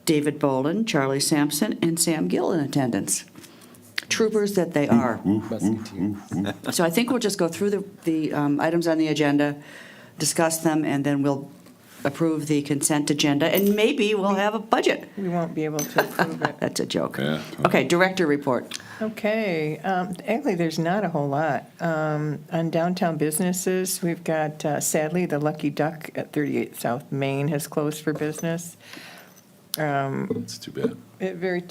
David Boland, Charlie Sampson, and Sam Gill in attendance. Troopers that they are. So I think we'll just go through the items on the agenda, discuss them, and then we'll approve the consent agenda, and maybe we'll have a budget. We won't be able to approve it. That's a joke. Yeah. Okay, director report. Okay, actually, there's not a whole lot. On downtown businesses, we've got, sadly, the Lucky Duck at 38 South Main has closed for business. It's too bad. Very,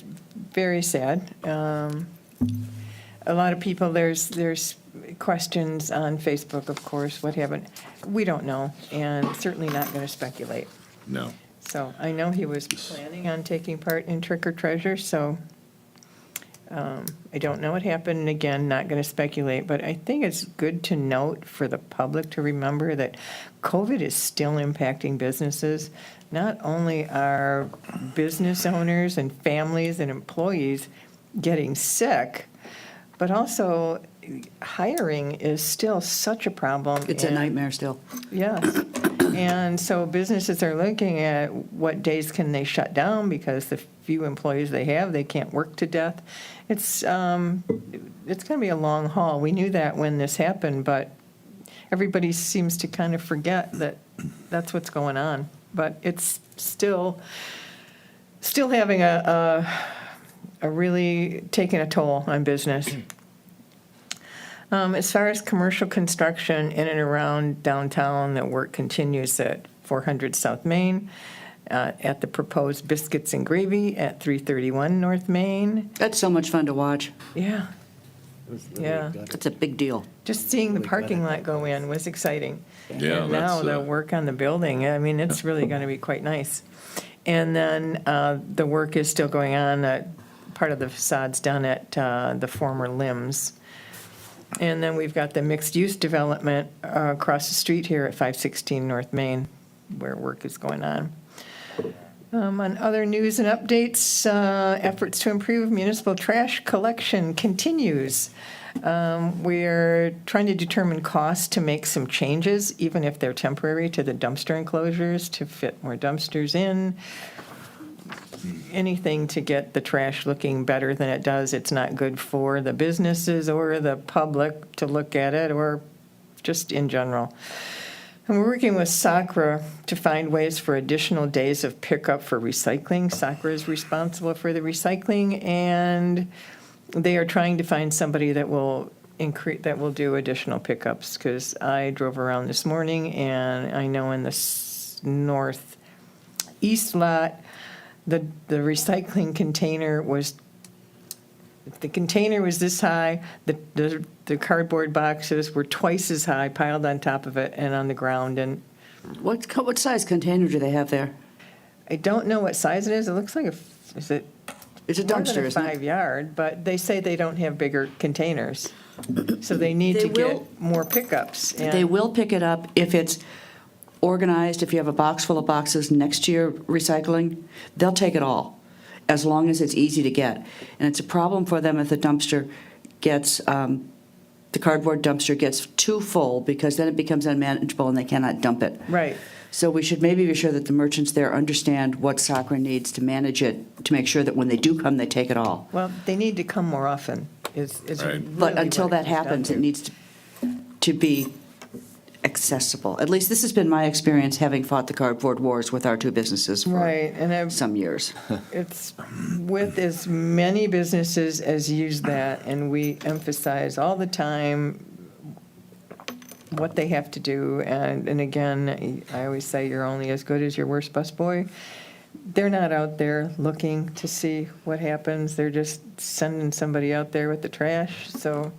very sad. A lot of people, there's questions on Facebook, of course, what happened. We don't know, and certainly not going to speculate. No. So I know he was planning on taking part in Trick or Treasure, so I don't know what happened. And again, not going to speculate, but I think it's good to note for the public to remember that COVID is still impacting businesses. Not only are business owners and families and employees getting sick, but also hiring is still such a problem. It's a nightmare still. Yes. And so businesses are looking at what days can they shut down because the few employees they have, they can't work to death. It's going to be a long haul. We knew that when this happened, but everybody seems to kind of forget that that's what's going on. But it's still having a really taking a toll on business. As far as commercial construction in and around downtown, the work continues at 400 South Main, at the proposed Biscuits and Gravy at 331 North Main. That's so much fun to watch. Yeah, yeah. It's a big deal. Just seeing the parking lot go in was exciting. Yeah, And now that's, the work on the building, I mean, it's really going to be quite nice. And then the work is still going on. Part of the facade's done at the former Limbs. And then we've got the mixed-use development across the street here at 516 North Main, where work is going on. On other news and updates, efforts to improve municipal trash collection continues. We're trying to determine costs to make some changes, even if they're temporary, to the dumpster enclosures to fit more dumpsters in. Anything to get the trash looking better than it does. It's not good for the businesses or the public to look at it, or just in general. And we're working with SACRA to find ways for additional days of pickup for recycling. SACRA is responsible for the recycling, and they are trying to find somebody that will do additional pickups, because I drove around this morning, and I know in the northeast lot, the recycling container was this high, the cardboard boxes were twice as high piled on top of it and on the ground. And What size container do they have there? I don't know what size it is. It looks like It's a more dumpster, than a isn't it? 5-yard, but they say they don't have bigger containers. So they need to get more pickups. They will pick it up if it's organized. If you have a box full of boxes next to your recycling, they'll take it all, as long as it's easy to get. And it's a problem for them if the dumpster gets, the cardboard dumpster gets too full, because then it becomes unmanageable and they cannot dump it. Right. So we should maybe be sure that the merchants there understand what SACRA needs to manage it, to make sure that when they do come, they take it all. Well, they need to come more often. Is Right. really But until what it that comes down happens, to. it needs to be accessible. At least this has been my experience, having fought the cardboard wars with our two businesses for Right, and some years. it's with as many businesses as use that, and we emphasize all the time what they have to do. And again, I always say you're only as good as your worst busboy. They're not out there looking to see what happens. They're just sending somebody out there with the trash. So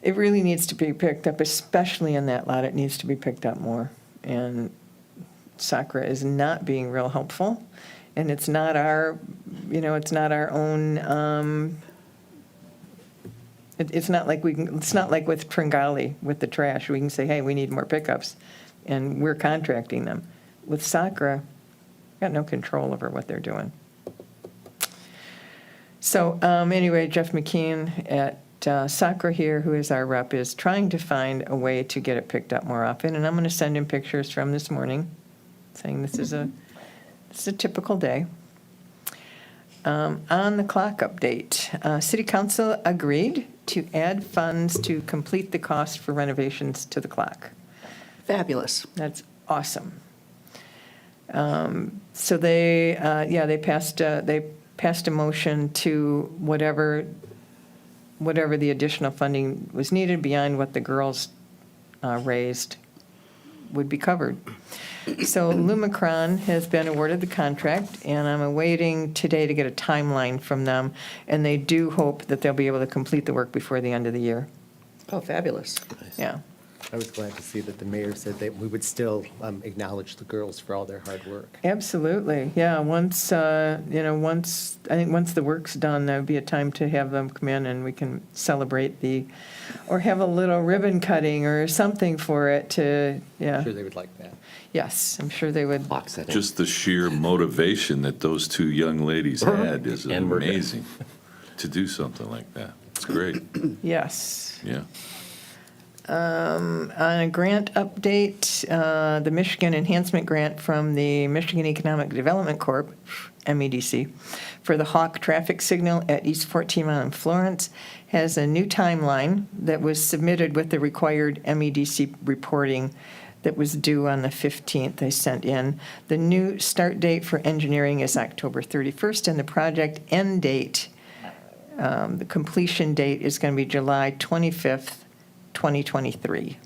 it really needs to be picked up, especially in that lot. It needs to be picked up more. And SACRA is not being real helpful. And it's not our, it's not our own, it's not like it's not like with Tringali with the trash. We can say, hey, we need more pickups, and we're contracting them. With SACRA, got no control over what they're doing. So anyway, Jeff McKean at SACRA here, who is our rep, is trying to find a way to get it picked up more often. And I'm going to send him pictures from this morning saying this is a typical day. On the clock update, City Council agreed to add funds to complete the cost for renovations to the clock. Fabulous. That's awesome. So they passed a motion to whatever the additional funding was needed beyond what the girls raised would be covered. So Lumicron has been awarded the contract, and I'm awaiting today to get a timeline from them, and they do hope that they'll be able to complete the work before the end of the year. Oh, fabulous. Yeah. I was glad to see that the mayor said that we would still acknowledge the girls for all their hard work. Absolutely, yeah. Once I think once the work's done, there would be a time to have them come in and we can celebrate or have a little ribbon cutting or something for it to, yeah. I'm sure they would like that. Yes, I'm sure they would. Box setting. Just the sheer motivation that those two young ladies had is And we're good. amazing to do something like that. It's great, Yes. yeah. On a grant update, the Michigan Enhancement Grant from the Michigan Economic Development Corp., MEDC, for the Hawk traffic signal at East 14 Mile in Florence has a new timeline that was submitted with the required MEDC reporting that was due on the 15th. They sent in. The new start date for engineering is October 31st, and the project end date, the completion date is going to be July 25th, 2023.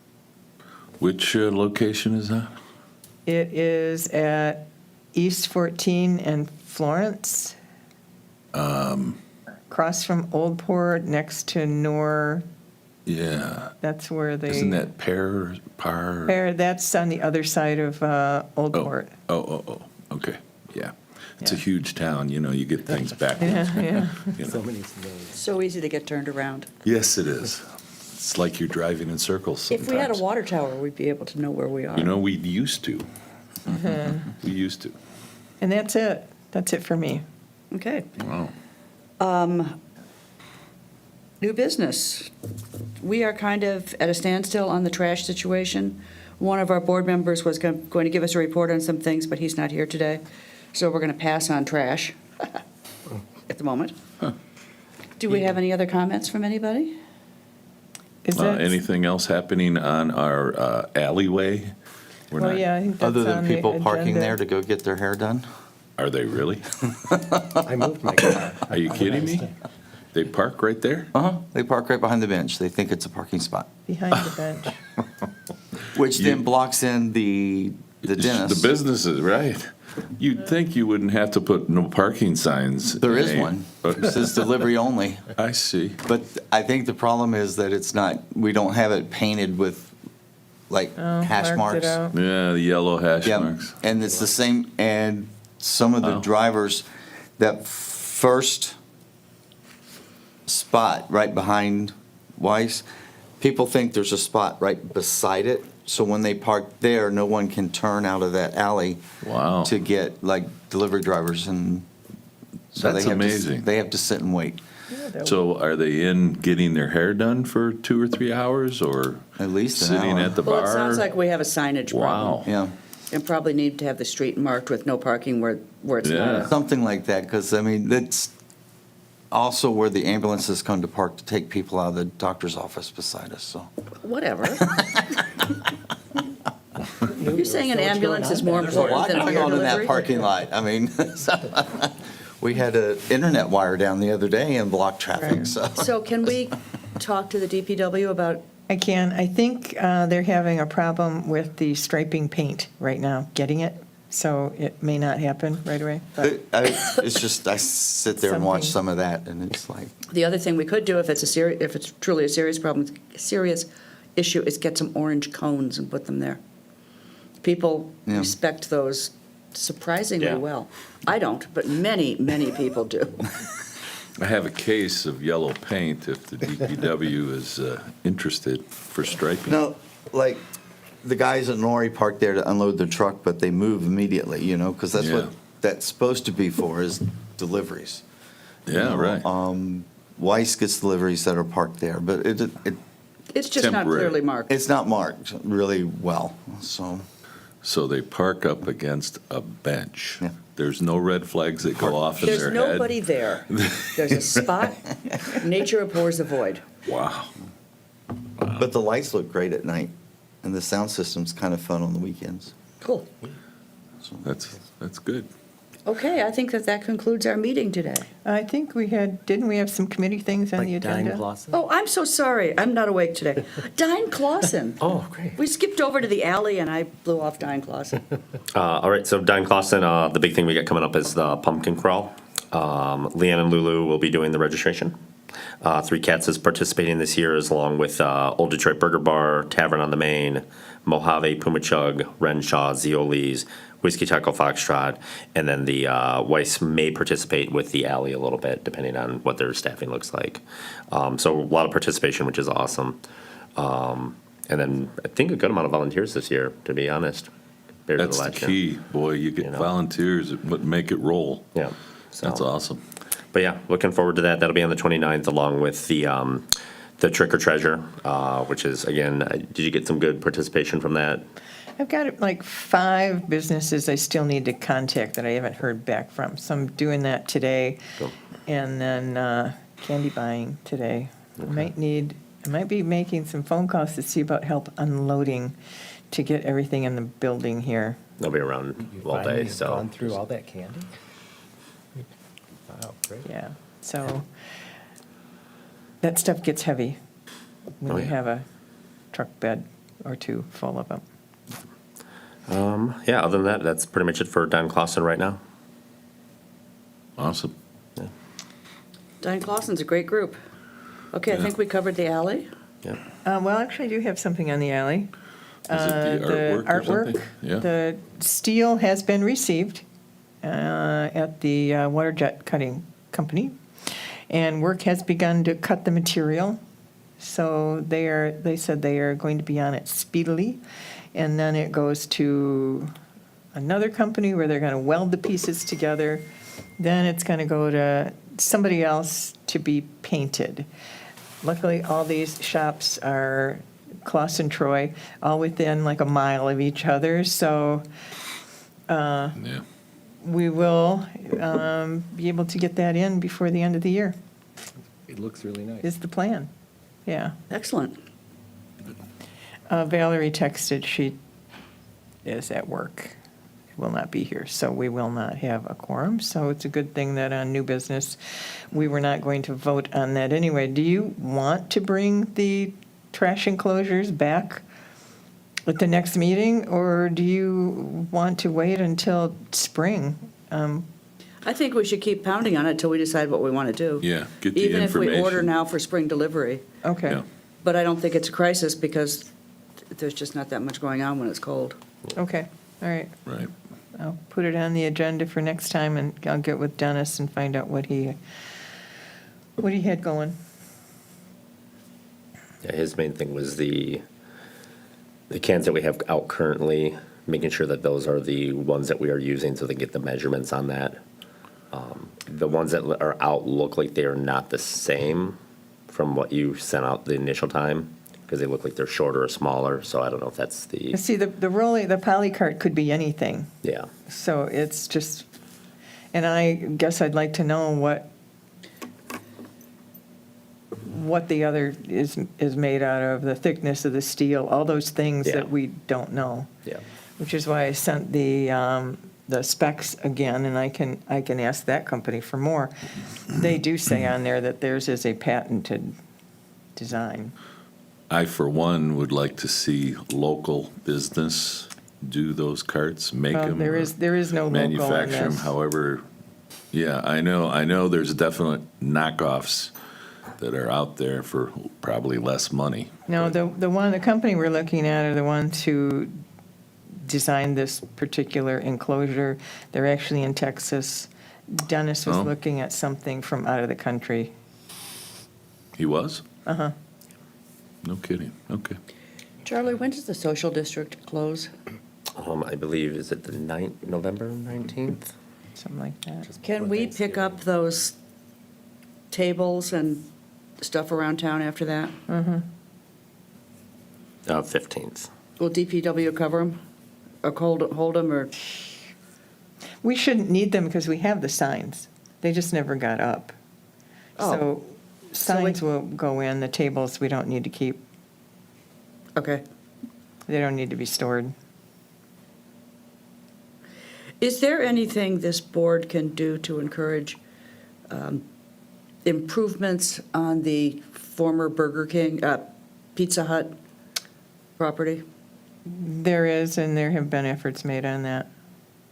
Which location is that? It is at East 14 and Florence. Across from Old Port, next to Yeah, that's where they. isn't that Par? That's on the other side of Old Port. Oh, okay, yeah. It's a Yeah. huge town, you get things backwards. Yeah. you know. So many names. So easy to get turned around. Yes, it is. It's like you're driving in circles sometimes. If we had a water tower, we'd be able to know where we are. We used to. We used to. And that's it. That's it for me. Okay. Wow. New business. We are kind of at a standstill on the trash situation. One of our board members was going to give us a report on some things, but he's not here today. So we're going to pass on trash at the moment. Do we have any other comments from anybody? Is that? Anything else happening on our alleyway? We're Well, not- yeah, I think that's Other than on the people parking agenda. there to go get their hair done? Are they really? I moved my car. Are you kidding me? They park right there? Uh-huh, they park right behind the bench. They think it's a parking spot, Behind the bench. which You- then blocks in the dentist. The businesses, right. You'd think you wouldn't have to put no parking signs. There is in. one. But- It says delivery only. I see. But I think the problem is that we don't have it painted with like hash Marked it marks. out. Yeah, the yellow hash Yeah, marks. and it's the same, and some of the Wow. drivers, that first spot right behind Weiss, people think there's a spot right beside it, so when they park there, no one can turn out of that alley Wow. to get like delivery drivers, and so That's they have amazing. they have to sit and wait, So are they in getting their hair done for 2 or 3 hours or at least an sitting hour. at the bar? Well, it sounds like we have a signage problem. Wow. Yeah, And probably need to have the street marked with no parking where it's Yeah. not. something like that, because I mean, that's also where the ambulances come to park to take people out of the doctor's office beside us, so. Whatever. You're saying an ambulance is more There's a lot important than a going beer on in that delivery? parking lot. I mean, we had an internet wire down the other day and blocked traffic, so. So can we talk to the DPW about, I can. I think they're having a problem with the striping paint right now, getting it, so it may not happen right away. But It's just, I sit there and watch Something. some of that, and it's like, the other thing we could do if it's truly a serious problem, serious issue, is get some orange cones and put them there. People Yeah. respect those surprisingly Yeah. well. I don't, but many, many people do. I have a case of yellow paint if the DPW is interested for striping. no, like, the guys at Nori park there to unload their truck, but they move immediately, because that's Yeah. what that's supposed to be for, is deliveries. Yeah, right. Weiss gets deliveries that are parked there, but It's just not Temporary. clearly marked. it's not marked really well, so. So they park up against a bench. Yeah. There's no red flags that go off in their There's head. nobody there. There's a spot. Nature abhors the void. Wow. But the lights look great at night, and the sound system's kind of fun on the weekends. Cool. That's good. Okay, I think that concludes our meeting today. I think didn't we have some committee things on the Like Diane agenda? Clausen? Oh, I'm so sorry. I'm not awake today. Diane Clausen. Oh, great. We skipped over to the alley and I blew off Diane Clausen. All right, so Diane Clausen, the big thing we got coming up is the pumpkin crawl. Leanne and Lulu will be doing the registration. Three Cats is participating this year, as along with Old Detroit Burger Bar, Tavern on the Main, Mojave, Pumachug, Renshaw, Zioli's, Whiskey Taco Foxtrot, and then the Weiss may participate with the alley a little bit, depending on what their staffing looks like. So a lot of participation, which is awesome. And then I think a good amount of volunteers this year, to be honest. compared to That's the last year. key. Boy, you get You know. volunteers that would make it roll. Yeah. So. That's awesome. But yeah, looking forward to that. That'll be on the 29th, along with the Trick or Treasure, which is, again, did you get some good participation from that? I've got like 5 businesses I still need to contact that I haven't heard back from. So I'm doing that today. Cool. And then candy buying today. I might be making some phone calls to see about help unloading to get everything in the building here. They'll be around You all finally day, have so. gone through all that candy? Wow, great. Yeah, so that stuff gets heavy when Oh, you yeah. have a truck bed or 2 full of them. Yeah, other than that, that's pretty much it for Don Clausen right now. Awesome. Diane Clausen's a great group. Okay, I Yeah. think we covered the alley. Yeah. Well, actually, I do have something on the alley. Is it the artwork or something? Yeah. The steel has been received at the water jet cutting company, and work has begun to cut the material. So they said they are going to be on it speedily, and then it goes to another company where they're going to weld the pieces together. Then it's going to go to somebody else to be painted. Luckily, all these shops are Clausen Troy, all within like a mile of each other. So Yeah. we will be able to get that in before the end of the year, It looks really nice. is the plan. Yeah. Excellent. Valerie texted she is at work, will not be here, so we will not have a quorum. So it's a good thing that on new business, we were not going to vote on that anyway. Do you want to bring the trash enclosures back at the next meeting, or do you want to wait until spring? I think we should keep pounding on it until we decide what we want to do. Yeah, get the Even if we order information. now for spring delivery. Okay, Yeah. But I don't think it's a crisis because there's just not that much going on when it's cold. okay, all right. Right. I'll put it on the agenda for next time, and I'll get with Dennis and find out what he had going. Yeah, his main thing was the cans that we have out currently, making sure that those are the ones that we are using so they get the measurements on that. The ones that are out look like they are not the same from what you sent out the initial time, because they look like they're shorter or smaller, so I don't know if that's the, See, the polycart could be anything, yeah. so it's just, and I guess I'd like to know what the other is made out of, the thickness of the steel, all those things Yeah. that we don't know. Yeah. Which is why I sent the specs again, and I can ask that company for more. They do say on there that theirs is a patented design. I, for one, would like to see local business do those carts, make them. There is no local on Manufacture them, this. however, yeah, I know there's definite knockoffs that are out there for probably less money. No, the company we're looking at are the ones who designed this particular enclosure. They're actually in Texas. Dennis was Oh. looking at something from out of the country. He was? Uh-huh. No kidding, okay. Charlie, when does the social district close? I believe, is it the November 19th? Something like that. Can we pick up those tables and stuff around town after that? 15th. Will DPW cover them? hold them, or, We shouldn't need them because we have the signs. They just never got up. Oh. So signs will go in, the tables we don't need to keep. okay. They don't need to be stored. Is there anything this board can do to encourage improvements on the former Burger King, Pizza Hut property? There is, and there have been efforts made on that.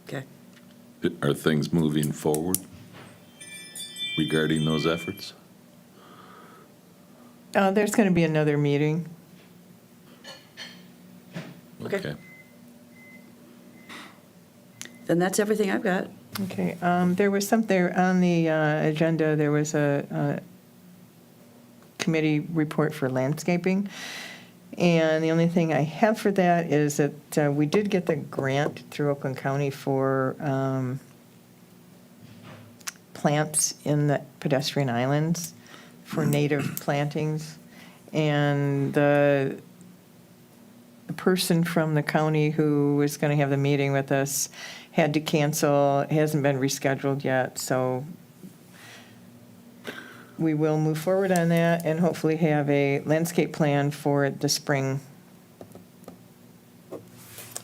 Okay. Are things moving forward regarding those efforts? There's going to be another meeting. Okay. Then that's everything I've got. Okay, there was something on the agenda, there was a committee report for landscaping. And the only thing I have for that is that we did get the grant through Oakland County for plants in the pedestrian islands for native plantings. And the person from the county who was going to have the meeting with us had to cancel. It hasn't been rescheduled yet, so we will move forward on that and hopefully have a landscape plan for the spring.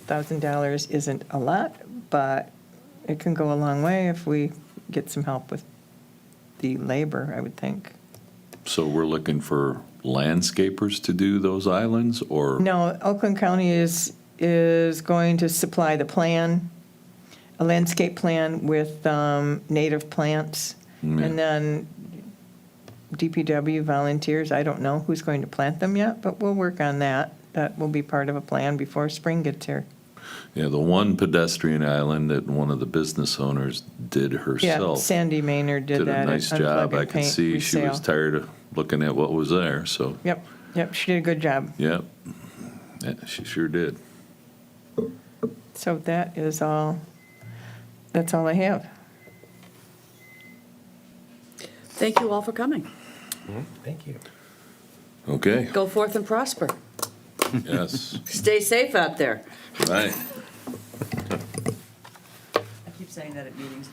$1,000 isn't a lot, but it can go a long way if we get some help with the labor, I would think. So we're looking for landscapers to do those islands, or? No, Oakland County is going to supply the plan, a landscape plan with native plants, Yeah. and then DPW volunteers. I don't know who's going to plant them yet, but we'll work on that. That will be part of a plan before spring gets here. Yeah, the one pedestrian island that one of the business owners did Yeah, herself. Sandy Maynard did Did that. a at nice Unplug job. and I could Paint see she was Resale. tired of looking at what was there, so, Yep, she did a good job. yep. Yeah, she sure did. So that is all, that's all I have. Thank you all for coming. Thank you. Okay, Go forth and prosper. yes, Stay safe out there. right. I keep saying that at meetings.